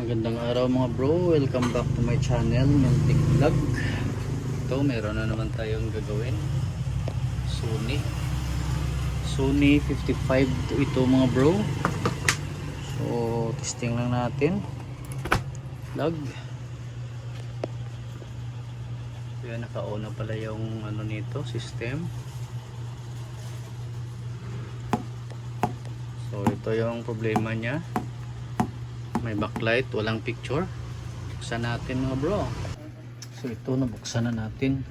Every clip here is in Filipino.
Magandang araw mga bro, welcome back to my channel, Muntik Vlog. Ito, meron na naman tayong gagawin. Sony 55 ito mga bro. So, testing lang natin. Vlog. Kaya naka-on na pala yung ano nito, system. So, ito yung problema niya. May backlight, walang picture. Buksan natin mga bro. So ito, nabuksan na natin.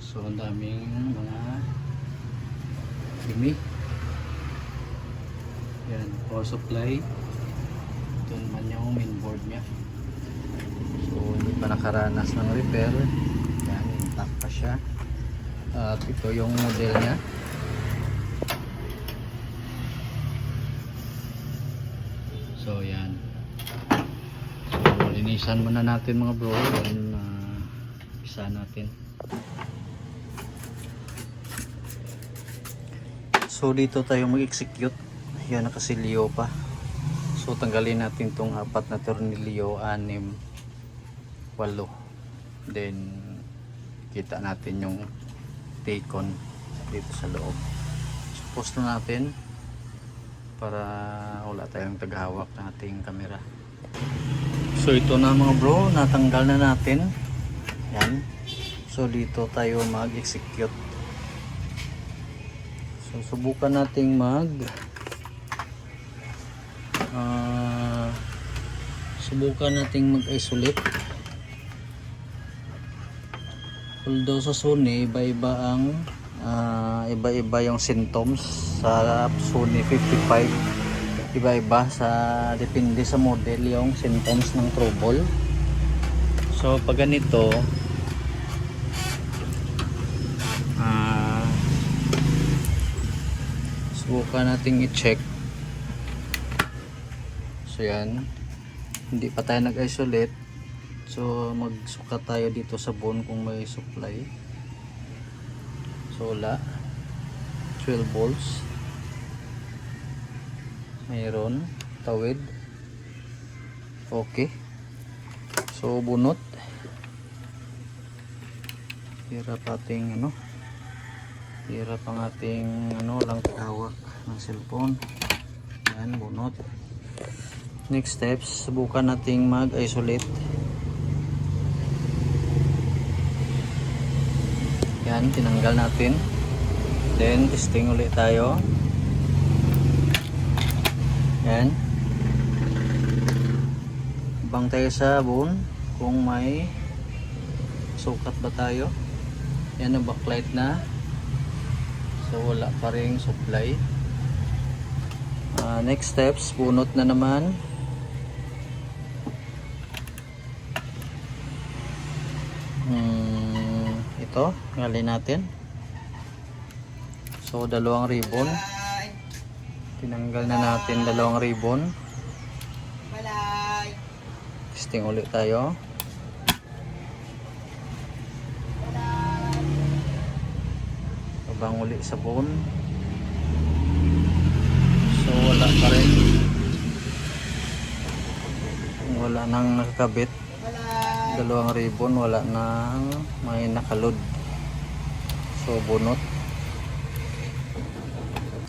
So ang daming mga dumi. Yan, power supply. Ito naman yung mainboard nya. So hindi pa nakaranas ng repair. Yan, intact pa siya. At ito yung model nya. So yan. So linisan muna natin mga bro. Then isa natin. So dito tayo mag-execute. Yan, nakasilyo pa. So tanggalin natin tong 4 na tornilyo, 6, 8. Then kita natin yung Tacon dito sa loob. So post na natin para wala tayong taghawak ng ating camera. So ito na mga bro, natanggal na natin. Yan. So dito tayo mag-execute. So subukan nating mag-isolate. Although sa Sony iba-iba yung symptoms sa Sony 55. Iba-iba sa depende sa model yung symptoms ng trouble. So pag ganito subukan nating i-check. So yan, hindi pa tayo nag-isolate. So magsukat tayo dito sa bone kung may supply. So wala. 12 volts. Mayroon. Tawid. Okay. So bunot. Hirap ating hirap ang ating lang hawak ng cellphone. Yan, bunot. Next steps, subukan nating mag-isolate. Yan, tinanggal natin. Then testing ulit tayo. Yan. Bang tayo sa bone kung may sukat ba tayo. Yan, ang backlight na. So wala pa ring supply. Next steps, bunot na naman. Ito, ngalin natin. So 2 ribbon. Tinanggal na natin 2 ribbon. Testing ulit tayo. Abang ulit sa bone. So wala pa rin. Wala nang nakakabit. 2 ribbon, wala nang may nakalod. So bunot.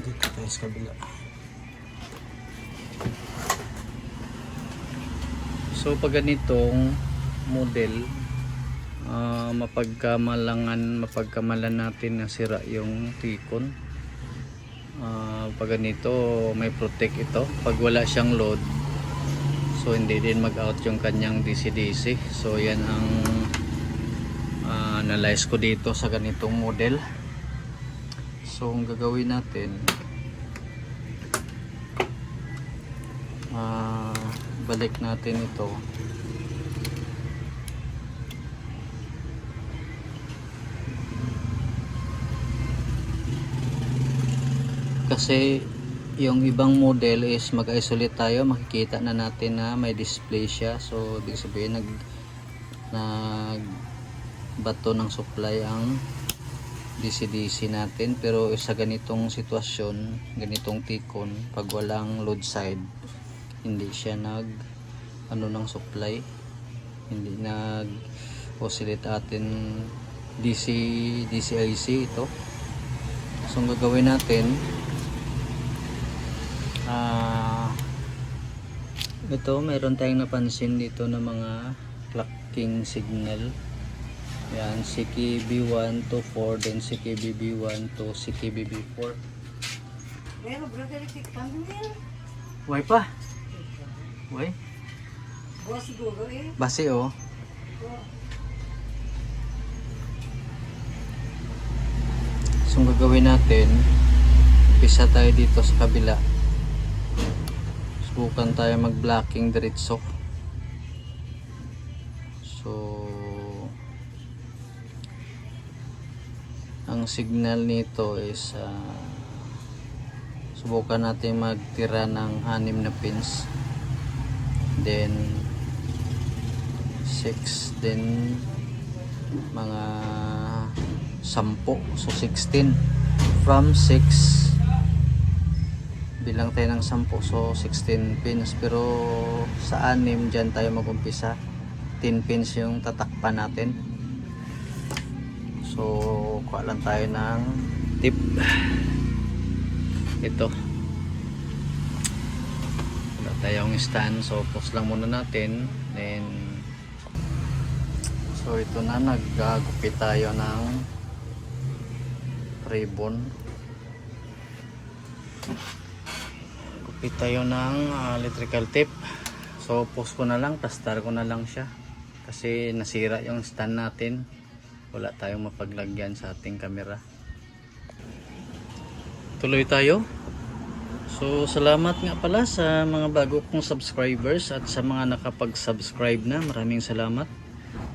Dito tayo sa kabila. So pag ganitong model, mapagkamalan natin na sira yung Tacon. Pag ganito may protect ito. Pag wala siyang load, so hindi din mag-out yung kanyang DC-DC. So yan ang analyze ko dito sa ganitong model. So ang gagawin natin, balik natin ito. Kasi yung ibang model is mag-isolate tayo, makikita na natin na may display siya. So ibig sabihin nagbato ng supply ang DC-DC natin. Pero sa ganitong sitwasyon, ganitong Tacon, pag walang load side, hindi siya ano ng supply, hindi nag oscillate atin DCIC ito. So ang gagawin natin, ito mayroon tayong napansin dito na mga clocking signal. Yan, CKB1 to 4, then CKBB1 to CKBB4. Why pa? Why? Base oh. So ang gagawin natin, umpisa tayo dito sa kabila. Subukan tayo mag-blocking diretso. So ang signal nito is subukan natin magtira ng 6 na pins, then 6, then mga 10, so 16. From 6 bilang tayo ng 10, so 16 pins, pero sa 6 dyan tayo mag-umpisa. 10 pins yung tatakpan natin. So kuha lang tayo ng tip. Ito wala tayong stand, so pause lang muna natin. Then so ito na, naggagupit tayo ng ribbon. Gupit tayo ng electrical tape. So pause ko na lang, pastar ko na lang siya kasi nasira yung stand natin, wala tayong mapaglagyan sa ating camera. Tuloy tayo. So salamat nga pala sa mga bago kong subscribers at sa mga nakapag-subscribe na, maraming salamat.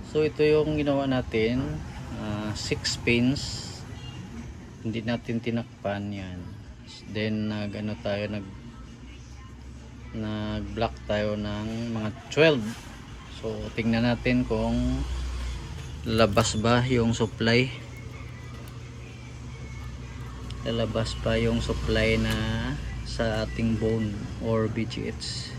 So ito yung ginawa natin, 6 pins, hindi natin tinakpan yan. Then nag-block tayo ng mga 12. So tingnan natin kung lalabas ba yung supply, lalabas pa yung supply na sa ating bone or BGH.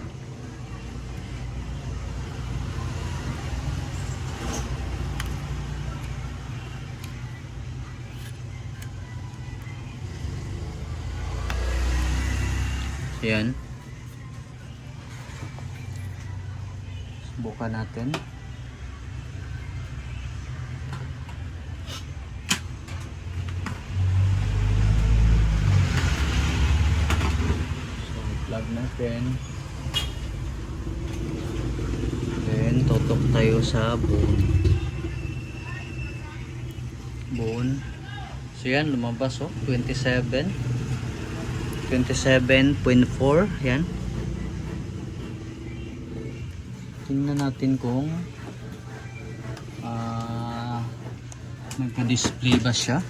Yan, subukan natin. Plug natin, then tutok tayo sa bone. So yan, lumabas oh, 27.4. yan, tingnan natin kung nagpa-display ba siya.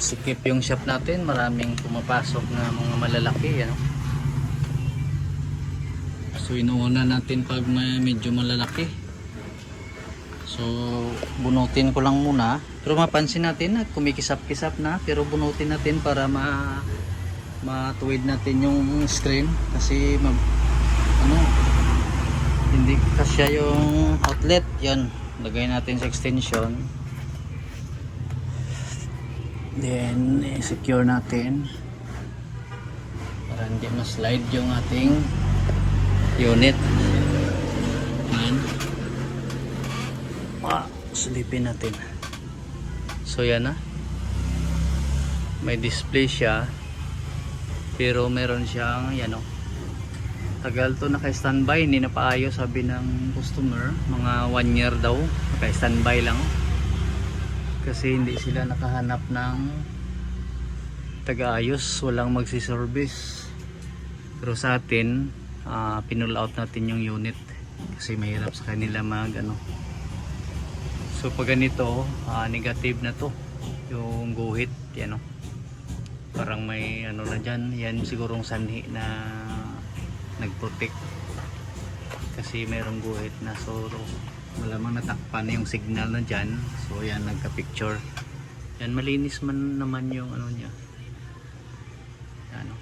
Sikip yung shop natin, maraming pumapasok na mga malalaki, ano? So inuuna natin pag medyo malalaki. So bunutin ko lang muna, pero mapansin natin na kumikisap-kisap na, pero bunutin natin para matuwid natin yung screen kasi hindi kasya yung outlet. Yan, lagay natin sa extension, then secure natin para hindi ma-slide yung ating unit. Yan, silipin natin. So yan na, may display siya, pero meron siyang yan o, tagal to naka-standby, hindi na paayos, sabi ng customer, mga 1 year daw naka-standby lang kasi hindi sila nakahanap ng taga-ayos, walang magsiservice. Pero sa atin, pinull out natin yung unit kasi mahirap sa kanila so pag ganito, negative na to yung guhit, yan o, parang may na dyan, yan sigurong sanhi na nagprotect kasi mayroong guhit na, so malamang natakpan na yung signal na dyan. So yan, nagka-picture. Yan, malinis man naman yung ano niya. Ano.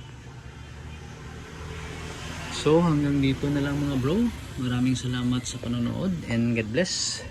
So hanggang dito na lang mga bro. Maraming salamat sa panonood and God bless.